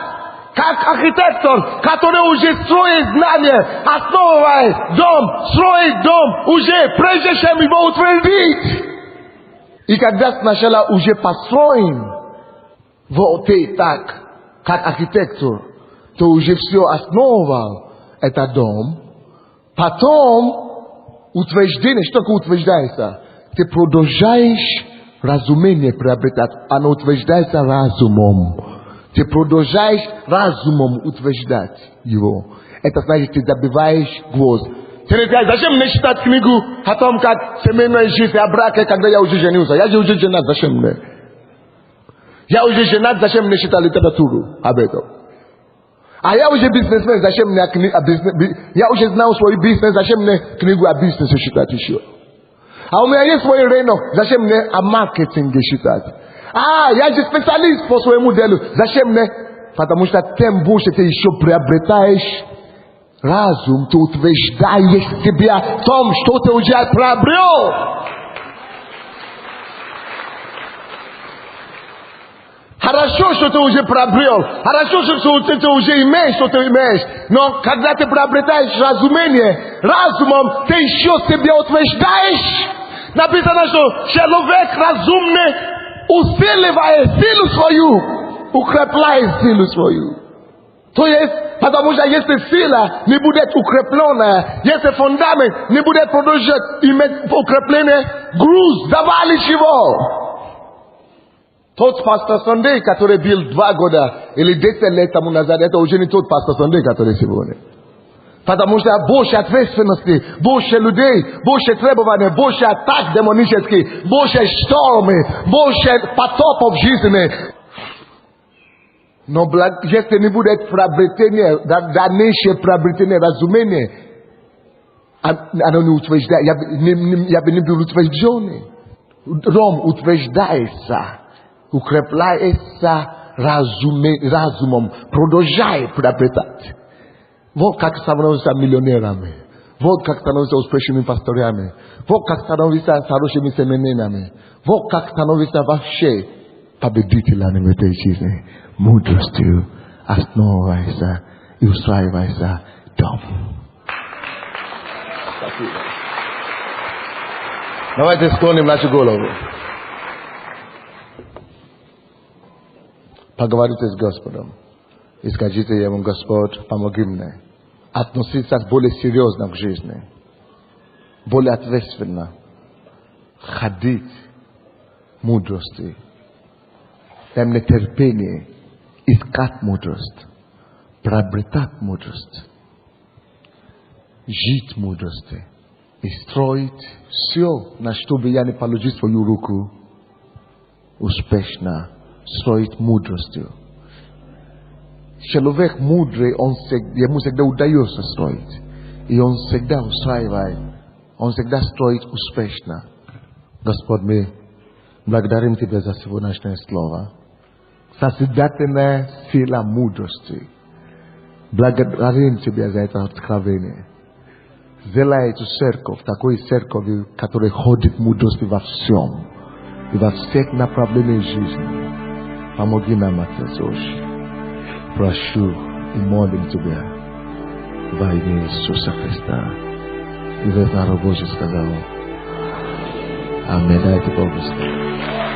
Как архитектор, который уже строит знания, основывает дом, строит дом уже, прежде чем его утвердить. И когда сначала уже построен, вот и так, как архитектор, то уже все основал этот дом. Потом утверждение, что такое утверждается? Ты продолжаешь разумение приобретать, оно утверждается разумом. Ты продолжаешь разумом утверждать его. Это значит, ты добиваешь гвоздь. Ты не говоришь: зачем мне читать книгу о том, как семейная жизнь, о браке, когда я уже женился? Я же уже женат, зачем мне? Я уже женат, зачем мне читать литературу об этом? А я уже бизнесмен, зачем мне я уже знал свой бизнес, зачем мне книгу о бизнесе читать еще? А у меня есть свой рынок, зачем мне о маркетинге читать? А, я же специалист по своему делу, зачем мне? Потому что тем больше ты еще приобретаешь разум, ты утверждаешь себя в том, что ты уже приобрел. Хорошо, что ты уже приобрел. Хорошо, что ты уже имеешь, что ты имеешь. Но когда ты приобретаешь разумение, разумом ты еще себя утверждаешь. Написано, что человек разумный усиливает силу свою, укрепляет силу свою. То есть, потому что если сила не будет укрепленная, если фундамент не будет продолжать иметь укрепление, груз завалит его. Тот пастор Сандей, который был 2 года или 10 лет тому назад, это уже не тот пастор Сандей, который сегодня. Потому что больше ответственности, больше людей, больше требований, больше атак демонических, больше штормы, больше потопов жизни. Но если не будет приобретение, дальнейшее приобретение разумения, оно не утверждает, я бы не был утвержденный. Ром утверждается. Укрепляется разумом, продолжай приобретать. Вот как становятся миллионерами. Вот как становятся успешными пасторами. Вот как становятся хорошими семенинами. Вот как становятся вообще победителями в этой жизни. Мудростью основывается и устраивается дом. Давайте склоним наши головы. Поговорите с Господом и скажите Ему: Господь, помоги мне относиться более серьезно к жизни, более ответственно, ходить мудрости, дай мне терпение, искать мудрость, приобретать мудрость, жить мудрости и строить все, на что бы я не положил свою руку, успешно строить мудростью. Человек мудрый, ему всегда удается строить. И он всегда устраивает, он всегда строит успешно. Господь, мы благодарим Тебя за сегодняшнее слово. Созидательная сила мудрости. Благодарим Тебя за это откровение. Сделай эту церковь такой церковью, которая ходит мудрости во всем и во всех направлениях жизни. Помоги нам, Отец, прошу и молим Тебя во имя Иисуса Христа. И весь народ Божий сказал: Аминь. Дайте Богу.